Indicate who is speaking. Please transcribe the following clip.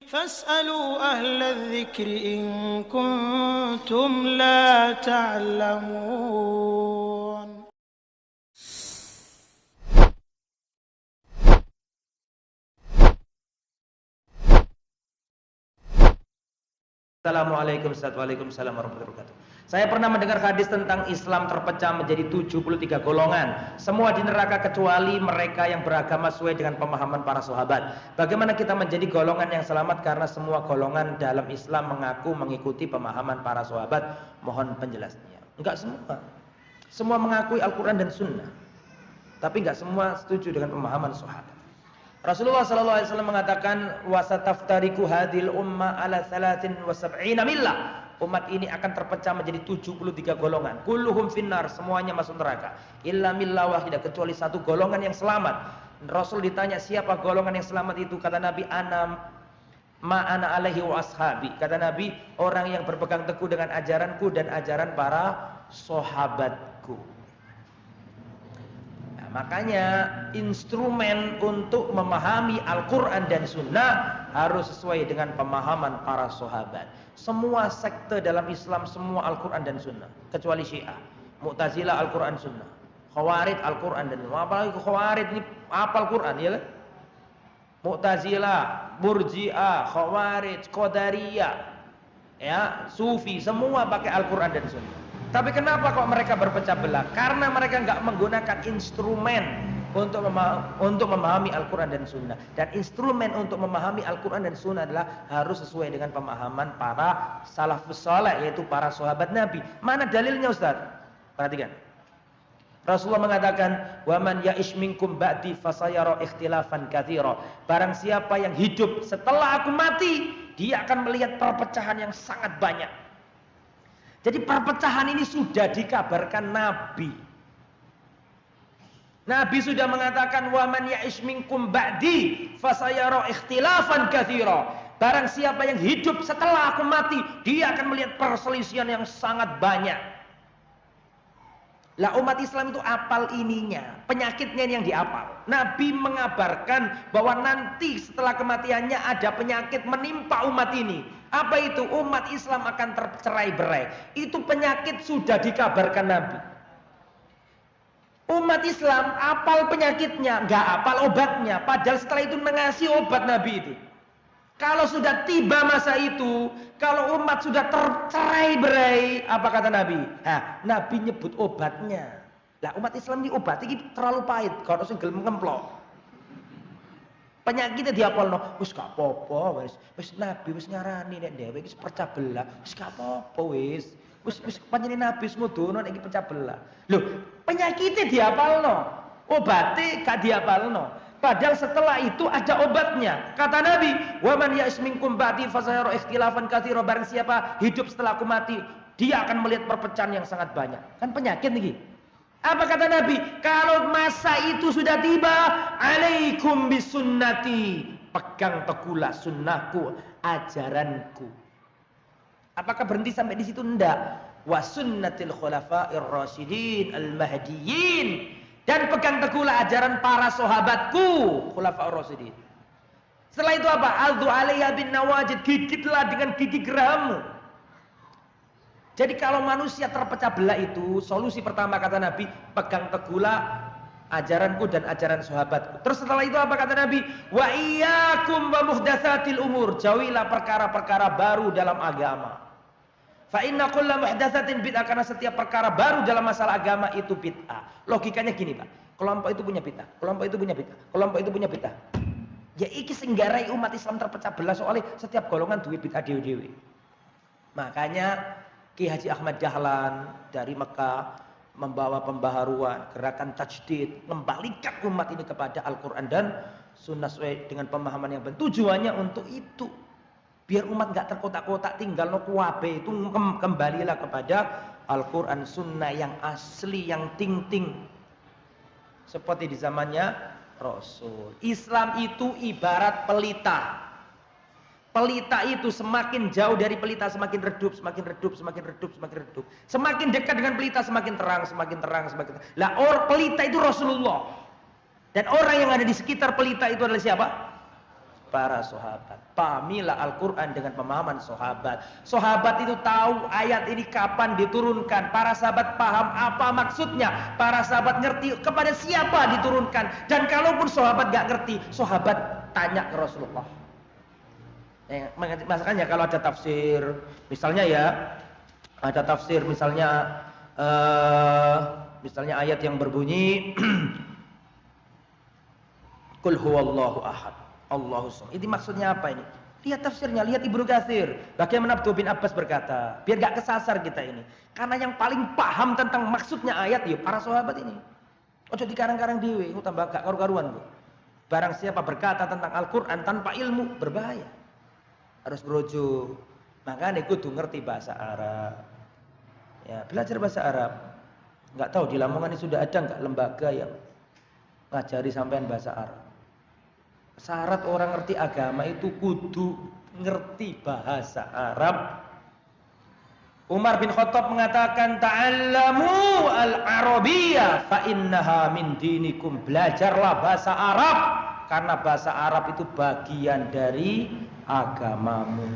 Speaker 1: فاسألوا أهل الذكر إن كنتم لا تعلمون.
Speaker 2: Assalamualaikum warahmatullahi wabarakatuh. Saya pernah mendengar hadis tentang Islam terpecah menjadi 73 golongan. Semua di neraka kecuali mereka yang beragama sesuai dengan pemahaman para sahabat. Bagaimana kita menjadi golongan yang selamat karena semua golongan dalam Islam mengaku mengikuti pemahaman para sahabat? Mohon penjelasannya. Enggak semua. Semua mengakui Al-Quran dan Sunnah. Tapi enggak semua setuju dengan pemahaman sahabat. Rasulullah SAW mengatakan wasataftariku hadil umma ala 73 millah. Umat ini akan terpecah menjadi 73 golongan. Kulluhum finnar, semuanya masuk neraka. Illa millah wahidah, kecuali satu golongan yang selamat. Rasul ditanya siapa golongan yang selamat itu? Kata Nabi, ana alaihi wa ashabi. Kata Nabi, orang yang berpegang teguh dengan ajaranku dan ajaran para sahabatku. Makanya instrumen untuk memahami Al-Quran dan Sunnah harus sesuai dengan pemahaman para sahabat. Semua sekte dalam Islam semua Al-Quran dan Sunnah, kecuali Syiah, Mu'tazilah Al-Quran Sunnah, Khawarij Al-Quran dan Sunnah. Apalagi Khawarij ini apal Quran, ya kan? Mu'tazilah, Murji'ah, Khawarij, Qadariyah, ya, Sufi, semua pakai Al-Quran dan Sunnah. Tapi kenapa kok mereka berpecah belah? Karena mereka nggak menggunakan instrumen untuk memahami Al-Quran dan Sunnah. Dan instrumen untuk memahami Al-Quran dan Sunnah adalah harus sesuai dengan pemahaman para salafus saleh, yaitu para sahabat Nabi. Mana dalilnya, Ustaz? Perhatikan. Rasulullah mengatakan, "Waman ya'ish minkum ba'di fasayara ikhtilafan katsira." Barang siapa yang hidup setelah aku mati, dia akan melihat perpecahan yang sangat banyak. Jadi perpecahan ini sudah dikabarkan Nabi. Nabi sudah mengatakan waman ya'ish minkum ba'di fasayara ikhtilafan katsira. Barang siapa yang hidup setelah aku mati, dia akan melihat perselisihan yang sangat banyak. Lah umat Islam itu apal ininya, penyakitnya yang diapal. Nabi mengabarkan bahwa nanti setelah kematiannya ada penyakit menimpa umat ini. Apa itu? Umat Islam akan tercerai-berai. Itu penyakit sudah dikabarkan Nabi. Umat Islam apal penyakitnya, nggak apal obatnya. Padahal setelah itu mengasih obat Nabi itu. Kalau sudah tiba masa itu, kalau umat sudah tercerai-berai, apa kata Nabi? Nabi nyebut obatnya. Lah umat Islam ini obatnya terlalu pahit, kalau sing gelem ngemplok. Penyakitnya diapalno, wis gak apa-apa, wis Nabi wis ngarani nek dhewe iki pecah belah, wis gak apa-apa wis panjenengan Nabi wis ngudono nek iki pecah belah. Lho, penyakitnya diapalno, obate gak diapalno. Padahal setelah itu ada obatnya. Kata Nabi, "Wa man ya'ish minkum ba'di fasayara ikhtilafan katsira." Barang siapa hidup setelah aku mati, dia akan melihat perpecahan yang sangat banyak. Kan penyakit nih. Apa kata Nabi? Kalau masa itu sudah tiba, alaikum bisunnati, pegang teguhlah sunnahku, ajaranku. Apakah berhenti sampai di situ? Enggak. Wa sunnatil khulafa'ir rasyidin al-mahdiyyin, dan pegang teguhlah ajaran para sahabatku, khulafa'ir rasyidin. Setelah itu apa? Aldu 'alaiha bin nawajid, gigitlah dengan gigi gerahammu. Jadi kalau manusia terpecah belah itu, solusi pertama kata Nabi, pegang teguhlah ajaranku dan ajaran sahabatku. Terus setelah itu apa kata Nabi? Wa iyyakum wa muhdatsatil umur, jauhilah perkara-perkara baru dalam agama. Fa inna kulla muhdatsatin bid'ah, karena setiap perkara baru dalam masalah agama itu bid'ah. Logikanya gini, Pak. Kelompok itu punya bid'ah, kelompok itu punya bid'ah, kelompok itu punya bid'ah. Ya iki sing nggarai umat Islam terpecah belah, soalnya setiap golongan duwe bid'ah dhewe-dhewe. Makanya Ki Haji Ahmad Dahlan dari Mekah membawa pembaharuan, gerakan tajdid, mengembalikan umat ini kepada Al-Quran dan Sunnah sesuai dengan pemahaman yang benar. Tujuannya untuk itu, biar umat nggak terkotak-kotak, tinggal no kuabe itu, kembalilah kepada Al-Quran Sunnah yang asli, yang ting-ting, seperti di zamannya Rasul. Islam itu ibarat pelita. Pelita itu semakin jauh dari pelita semakin redup, semakin redup, semakin redup, semakin redup. Semakin dekat dengan pelita semakin terang, semakin terang, semakin terang. Lah pelita itu Rasulullah. Dan orang yang ada di sekitar pelita itu adalah siapa? para sahabat. Pahamilah Al-Quran dengan pemahaman sahabat. Sahabat itu tahu ayat ini kapan diturunkan. Para sahabat paham apa maksudnya. Para sahabat ngerti kepada siapa diturunkan. Dan kalaupun sahabat gak ngerti, sahabat tanya ke Rasulullah. Makanya kalau ada tafsir, misalnya ya, ada tafsir misalnya ayat yang berbunyi Qul huwallahu ahad, Allahu samad. Ini maksudnya apa ini? Lihat tafsirnya, lihat Ibnu Katsir. Bagaimana Abdullah bin Abbas berkata, biar gak kesasar kita ini. Karena yang paling paham tentang maksudnya ayat ya para sahabat ini. Ojo dikarang-karang dhewe, tambah gak karu-karuan, Bu. Barang siapa berkata tentang Al-Qur'an tanpa ilmu, berbahaya. Harus berujuk. Makanya kudu ngerti bahasa Arab. Ya, belajar bahasa Arab. Enggak tahu di Lamongan ini sudah ada enggak lembaga yang ngajari sampean bahasa Arab. Syarat orang ngerti agama itu kudu ngerti bahasa Arab. Umar bin Khattab mengatakan ta'allamu al-arabiyyah fa innaha min dinikum. Belajarlah bahasa Arab karena bahasa Arab itu bagian dari agamamu.